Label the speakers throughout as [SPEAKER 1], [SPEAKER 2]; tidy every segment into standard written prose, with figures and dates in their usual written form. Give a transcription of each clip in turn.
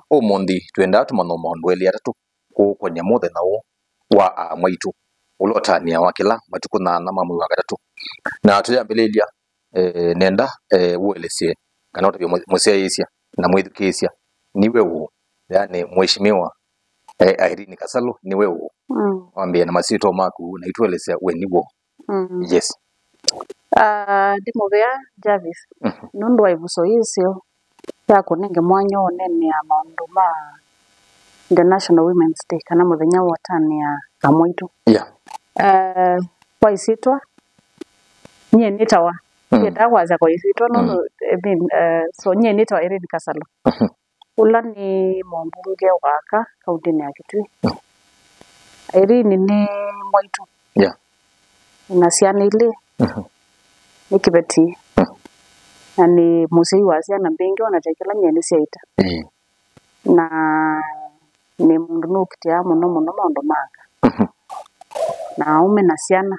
[SPEAKER 1] umundi twenda tumano mondweli atatu ku nyamuthe nawo wa mwaitu ulotania wakila matuku na mamu wa gatatu na tuyambelelia nenda uelesie kana utabia museisia na mwithukisia niwe u yani mheshimiwa Irene Kasalo niwe u wambia na masito maku na ituelesea we niwo yes
[SPEAKER 2] Dimovea Jarvis nundu wa ivuso isio yako nenge mwanyo nene ya maundu ma International Women's Day kana muthenya wa tani ya kamwitu kwa isitwa nye nitawa yedagwaza kwa isitwa no so nye nitawa Irene Kasalo ula ni mumbunge waka kaunti ya Kitui Irene ni mwaitu na ciana ile nikibeti na ni musei wa ciana mbingi wanatekela nyeni ciaita na ni mundu nukitia muno maundu maka na ume na ciana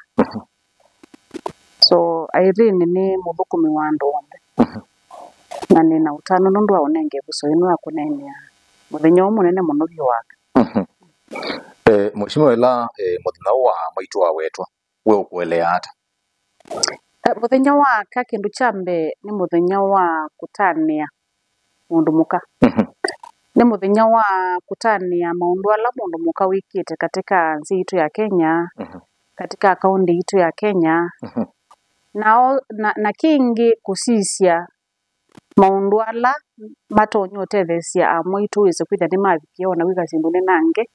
[SPEAKER 2] so Irene ni muthukumi wa andu onthe na ni na utano nundu aonenge buso inu akunenia muthenya munene muno bio waka
[SPEAKER 1] mheshimiwa ila muthenya wa mwaitu wa wetwa we ukuelea ata
[SPEAKER 2] muthenya wa ka kindu chambe ni muthenya wa kutania mundu muka ni muthenya wa kutania maundu ala mundu muka wikite katika nchi yetu ya Kenya katika kaunti yetu ya Kenya na kingi kusisia maundu ala matonyo utethesia amwitu wise kwitha ni mavikia ona wika simbune nange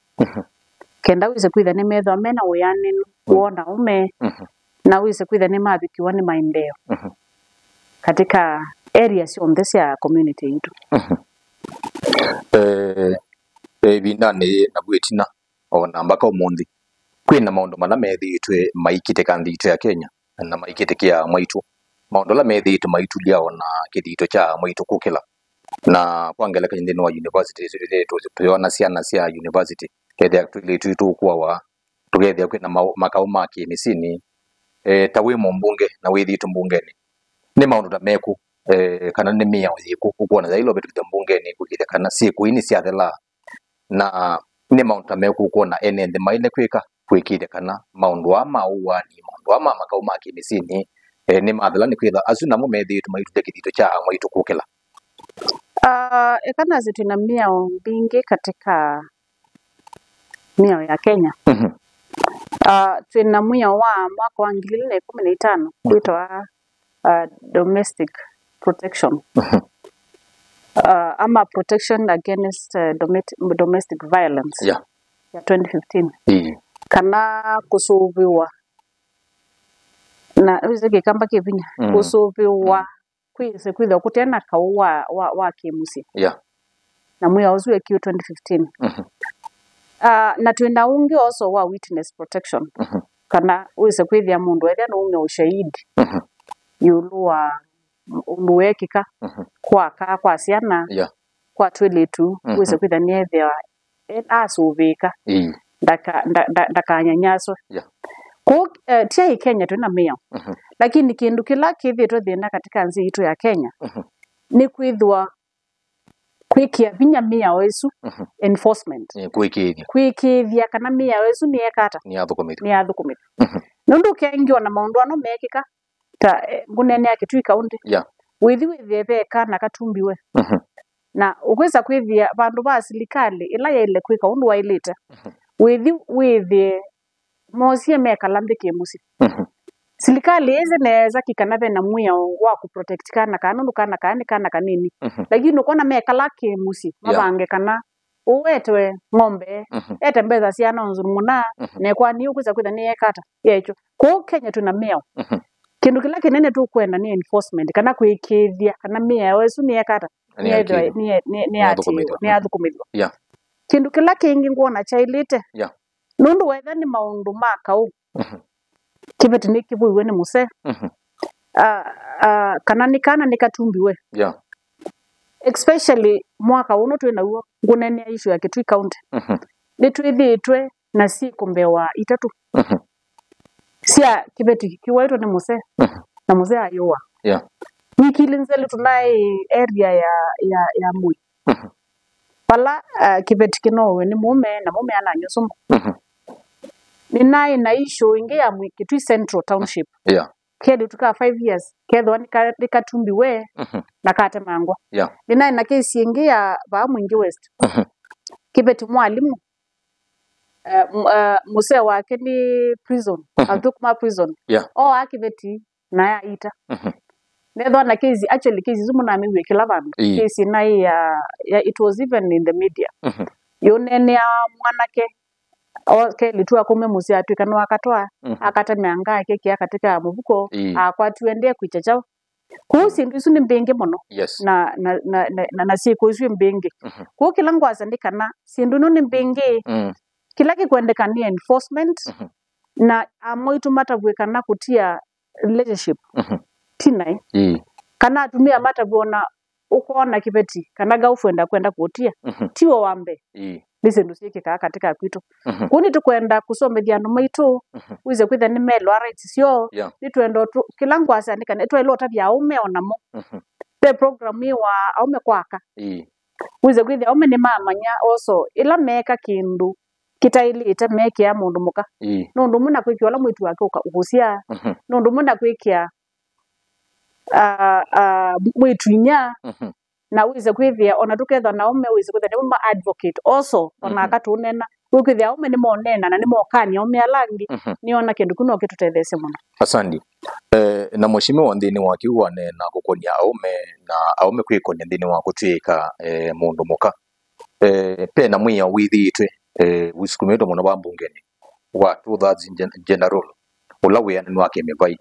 [SPEAKER 2] kenda wise kwitha ni metho mena uyane kuona ume na wise kwitha ni mavikiwa ni maendeo katika area cionthe cia community yetu
[SPEAKER 1] binane na bwetina ona mbaka umundi kwina maundu mana methitwe maikite kandi itu ya Kenya na maikite kia mwaitu maundu la methitwe maitu lia ona kithito cha mwaitu kukila na kwangeleka ndino wa university tuliona ciana cia university kethe actually tu kwa wa tugethia kwina makao maki misini tawe mumbunge na withitwe mbungeni ni maundu ta meku kana ni mia uziku kuona zailo betu mbungeni kukile kana siku ini cia thela na ni maundu ta meku kuona enende maine kwika kwikire kana maundu wa maua ni maundu wa makao maki misini ni mathela ni kwitha azuna mu methitwe maitu tekithito cha mwaitu kukila
[SPEAKER 2] ekana zitu na miao mbingi katika miao ya Kenya twina miao wa mwaka wa 2015 kuitwa domestic protection ama protection against domestic violence ya 2015 kana kusuviwa na uzeke kamba kevinya kusuviwa kwise kwitha kutena kauwa wa kimusi na mwiya uzwe kiu 2015 na twina ungi also wa witness protection kana wise kwithia mundu ethia no unge ushahidi yulua uluwekika kwa ciana kwa twilitu wise kwithia ni ethia asuvika ndakanyanyaswe ku tia Kenya twina mia lakini kindu kila kithitwe thina katika nchi yetu ya Kenya ni kwithwa kwikia vinya mia wesu enforcement kwikithia kana mia wesu ni ekata
[SPEAKER 1] ni athukumithwe
[SPEAKER 2] nundu kengiwa na maundu ano mekika ta ngunene yake twi county withie beka na katumbiwe na ukweza kwithia bandu ba silikali ila yaile kwika undu wailite withie mosie meka lambike musi silikali eze neza kikana na muya wa kuprotect kana nundu kana kanini lakini ukona meka lake musi mabange kana uwetwe ng'ombe ete mbeza ciana nzuru muna ne kwani ukuza kwitha ni ekata yecho ko Kenya tuna mia kindu kila kinene tu kwenda ni enforcement kana kwikithia kana mia wesu ni ekata ni athukumithwa kindu kila kingi ngona chailite nundu wetha ni maundu makau kibeti ni kibuiwe ni muse kana ni katumbiwe especially mwaka uno twina uo ngunene ya issue ya Kitui County ni twithitwe na si kumbewa itatu sia kibeti kiwaitwa ni muse na muse ayua ni kilinzeli tunai area ya Mui pala Kibet Kinowe ni mume na mume ana nyusumu ninaye na issue inge ya Kitui Central Township kedi tuka 5 years kedo ni katumbi we na kate mangwa ninaye na kesi inge ya ba Mwingi West Kibet mwalimu musea wake ni prison Altukma prison Kibeti na ya ita nedo na kesi actually kesi zumu na miwe kilabandu kesi na ya it was even in the media yonene ya mwanake litua kume musea tuikano akatoa akatemanga yake katika mubuko akwatuende kwichacha kusi ndisu ni mbenge mono na siku isu mbenge ku kilangwaza ndikana sindu no ni mbenge kila kikwendekania enforcement na amoitu matavwekana kutia relationship tinai kana atumia matavona ukona Kibeti kana gaufenda kwenda kutia tiwo wambe lise ndusike katika kwitu kuni tukwenda kusomethia no maitu wize kwitha ni melo rights sio nitwendo kilangwaza ndikana etwa ilota bya ume onamo the program wa aume kwaka wize kwitha aume ni mamanya also ila meka kindu kitaili ita meke ya mundu muka nundu muna kwikia wala mwitu wake ukusia nundu muna kwikia mwitu inya na wize kwithia ona tuketha na ume wize kwithia ni uma advocate also ona akatunena kwithia ume ni monena na ni mokani ume alangi ni ona kindu kuno kitutethese muno
[SPEAKER 1] asandi na mheshimiwa ndini wakiuane na gukonia aume kwikonia ndini wa gutwika mundu muka pe na mwiya withitwe wisukumeto muno bambungeni wa 2000 general ulawe ni wake mebai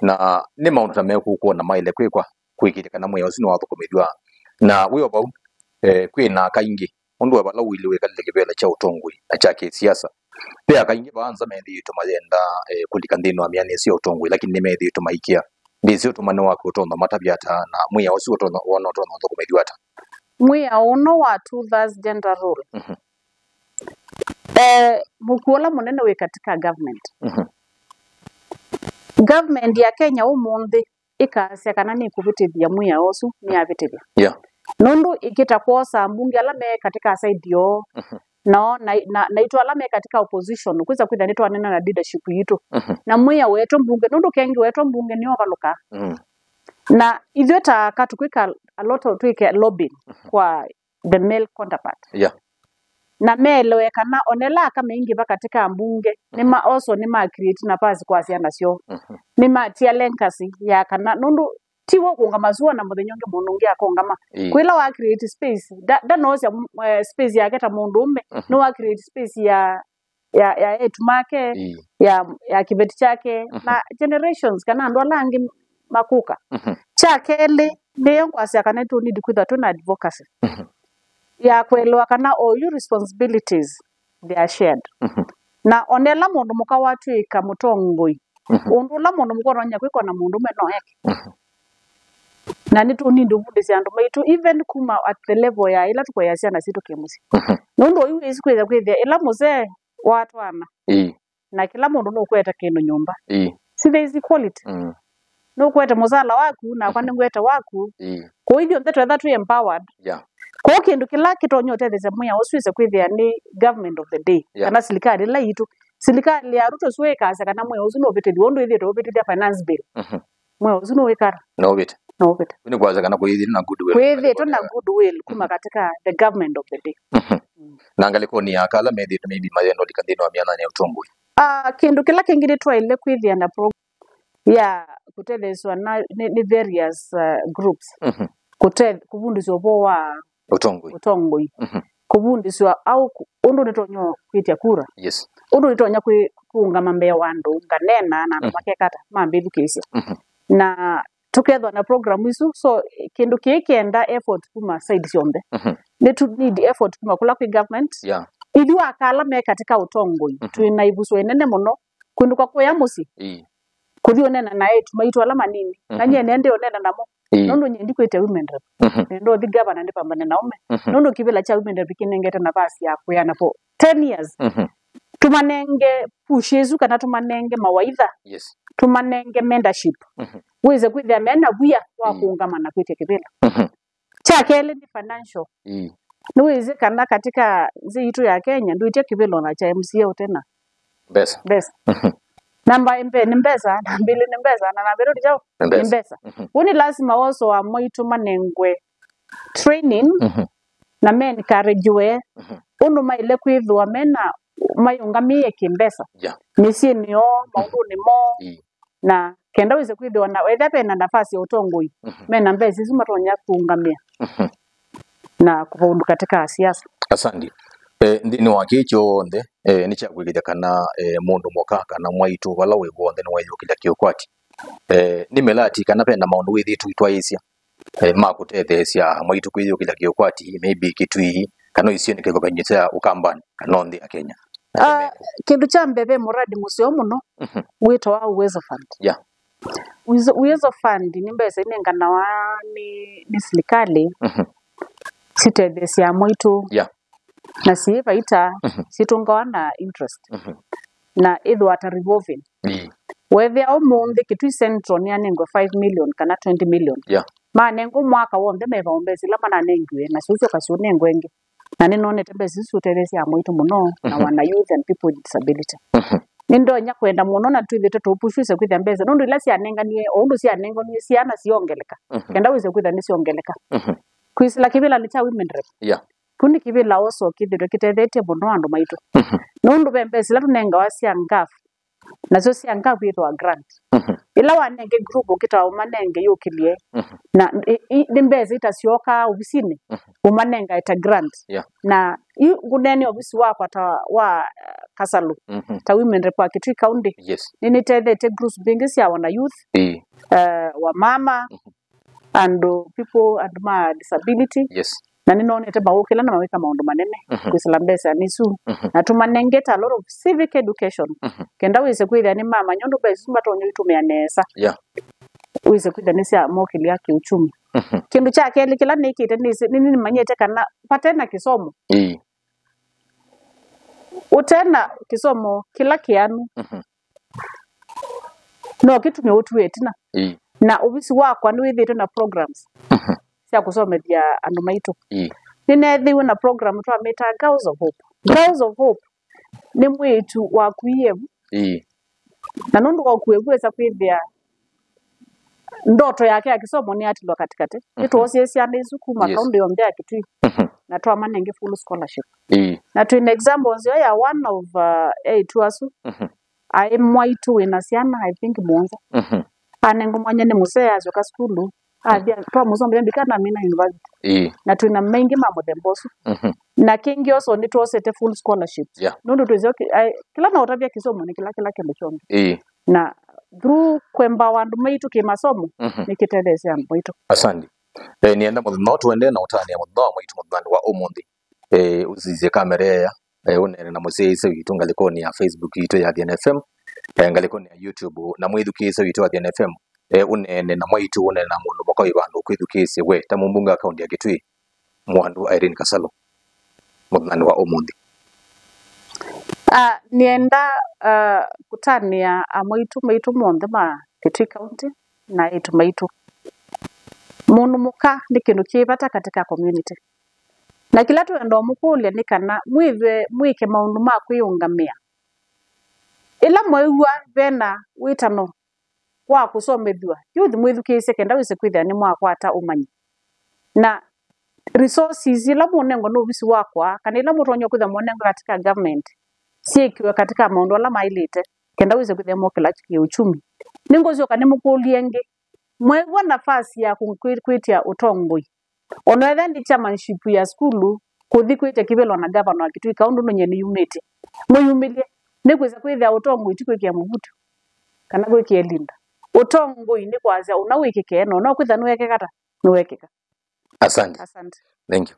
[SPEAKER 1] na ni maundu tameku kuona maile kwikwa kwikirika na mwiya usino wathukumithwa na wiyo bau kwina kaingi undu bala wiliwe kalile kibela cha utongwe na cha kisiasa pia kaingi baanza methi tumayenda kulika ndino amiani sio utongwe lakini ni methi tumaikia ndizio tumane wako utonda matabiata na mwiya usio utonda wona utonda thukumithwa ta
[SPEAKER 2] mwiya uno wa 2000 gender role mukuola munene we katika government government ya Kenya umundi ikasya kana ni kubitithia mwiya osu ni abitithia nundu ikita kuosa mbunge alame katika side yo na itu alame katika opposition kwiza kwitha nitwa nena na leadership yitu na mwiya wetu mbunge nundu kengi wetu mbunge ni ovaluka na ithweta katukwika a lot of twike lobbying kwa the male counterpart na melo kana onela kama ingi katika mbunge nima also nima create na pazi kwa siana sio nima tia lenkasi ya kana nundu tiwo kungamazua na muthenyonge munungi akongama kwila wa create space da no space ya keta mundu umbe no wa create space ya etumake ya Kibeti chake na generations kana ndo langi makuka chakele ndio kwasi kana tu need kwitha tuna advocacy ya kwelewa kana all your responsibilities they are shared na onela mundu muka watu ikamutongoi undula mundu mukoronya kwiko na mundu meno yake na nitu nindu budisi andu maitu even kuma at the level ya ila tukoyasia na situ kemusi nundu iwe isikweza kwithia ila muze watu ana na kila mundu no kweta kinu nyumba si there is equality no kweta muzala waku na kwani ngweta waku kwa hivyo mteto that we empowered kwa kindu kila kitonyote these mwiya oswise kwithia ni government of the day kana silikali la yitu silikali ya Ruto sweka asa kana mwiya usuno bitedi wondo ithito bitedi finance bill mwiya usuno wekara
[SPEAKER 1] no bit ni kwaza kana kuithi na goodwill
[SPEAKER 2] kwithito na goodwill kuma katika the government of the day
[SPEAKER 1] na ngaliko ni akala methi to maybe mayendo likandino amiana ne utongwe
[SPEAKER 2] kindu kila kingiri twaile kwithia na ya kutetheswa na ni various groups kuvundiswa wa utongwe kuvundiswa au undu nitonyo kwitia kura undu nitonya kuungama mbea wandu nganena na makekata mambithi kisia na tukethwa na program isu so kindu kikienda effort kuma side siombe nitu need effort kuma kula kwa government idu akala me katika utongwe tuinaibuswa enene muno kunduka kwa yamusi kuthio nena nae tumaitu alama nini nanye nende onena namo nondo nyendi kwete women rep ndo the governor ndi pambane na ume nondo kibela cha women rep kinengeta nafasi ya kuyana for 10 years tumanenge pushezu kana tumanenge mawaidha tumanenge mentorship wize kwithia mena buya wa kuungama na kwete kibela cha kele ni financial Niwize kana katika ziitu ya Kenya nduitie kibilo na cha MCA tena
[SPEAKER 1] Mbesa
[SPEAKER 2] namba imbe ni mbesa na mbili ni mbesa na nabero dijao ni mbesa uni lazima woso wa moitu manengwe training na men encourage unu maile kwithwa mena mayungamie kimbesa misi niyo maundu ni mo na kenda wize kwithwa na wetha pena nafasi ya utongoi mena mbesa isu matonya kuungamia na kufaulu katika siasa.
[SPEAKER 1] Asante. Ndini wakicho onde ni cha kwigida kana mundu moka kana mwaitu wala we bonde no wayo kila kiokwati ni melati kana pena maundu withi tuitwaisia makutethesia mwaitu kwithio kila kiokwati maybe kitui kana isio nikego kanyita ukambani kana ndi ya Kenya.
[SPEAKER 2] Kindu cha mbebe muradi musio muno wito wa Uwezo Fund. Uwezo Fund ni mbesa inengana wa ni serikali sitethesia mwaitu na siva ita situngawana interest na idho ata revolving whether omunde kitui central ni anengo 5 million kana 20 million manengo mwaka wonde meva ombezi lama na nengwe na suzo kasune ngwenge na ninone tembe zisu teresi ya mwitu muno na wana youth and people with disability nindo nya kwenda muno na tuithe tupushuse kwitha mbeza nundu ila si anenga ni ondu si anengo ni si ana siongeleka kenda wize kwitha ni siongeleka kwisila kibila ni cha women rep kundi kibila oso kithiro kitethete muno andu maitu nundu bembezi la tunenga wasia ngafu nazo sia ngafu yitwa grant ila wanenge group ukita umanenge yukilie na ndimbezi itasioka ofisini umanenga ita grant na nguneni ofisi wako ata wa Kasalu ta women rep wa Kitui County nini tethete groups bingi sia wana youth wa mama and people and my disability na ninonete bawukila na maweka maundu manene kwisila mbesa nisu na tumanengeta a lot of civic education kenda wize kwitha ni mama nyondo besu matonyo itumia nesa wize kwitha nisia mokili yake uchumi kindu chake eli kila nikite nini manyete kana patena kisomo utena kisomo kila kianu no kitumia utuetina na ubisi wako anu withite na programs sia kusomethia andu maitu ninethiwe na program twa meta Girls of Hope. Girls of Hope ni mwitu wa kuievu na nundu wa kuegweza kwithia ndoto yake ya kisomo ni atilwa katikati nituosie ciana isu kuma kaunti yombe ya Kitui na twa manenge full scholarship na tu in examples ya one of 8 asu ai mwaitu ina ciana I think monza anengo mwanya ni musea azoka skulu abia twa muzombe ndikana mina university na tuna mengi mambo dembosu na kingi oso ni tuosete full scholarship nundu tuzo kila na utabia kisomo ni kila kendo chombe na through kwemba wandu maitu kimasomo nikitethesya andu maitu.
[SPEAKER 1] Asante. Nienda muthino twende na utani ya muthino maitu muthani wa umundi uzize kamera ya unene na musese witu ngalikoni ya Facebook yitu ya Thiana FM ngalikoni ya YouTube na mwithukise witu ya Thiana FM unene na mwaitu unene na mundu mokawi bandu kwithukise we ta mumbunga account ya Kitui mwandu Irene Kasalo muthani wa umundi.
[SPEAKER 2] Nienda kutania maitu monthe ma Kitui County na itu maitu mundu muka ni kindu kibata katika community na kila tuenda mukulia ni kana mwike maundu ma kwiyungamia ila mwaigua bena witano wa kusomethwa youth mwithukise kenda wise kwithia ni mwakwata umanyi na resources ila munengo no bisi wakwa kana ila mutonyo kwithia munengo katika government siekiwe katika maundu ala mailite kenda wise kwithia mokela chiki uchumi ningozo kana mukulienge mwaigua nafasi ya kwitia utongoi onwetha ndi chairmanship ya skulu kuthi kwite kibelo na governor wa Kitui County no nyeni unity muyumilie nikwisa kwithia utongoi itikwikia muvutu kana gwikia linda utongoi ni kwazia unawikike no kwitha niweke kata niwekeka.
[SPEAKER 1] Asante. Thank you.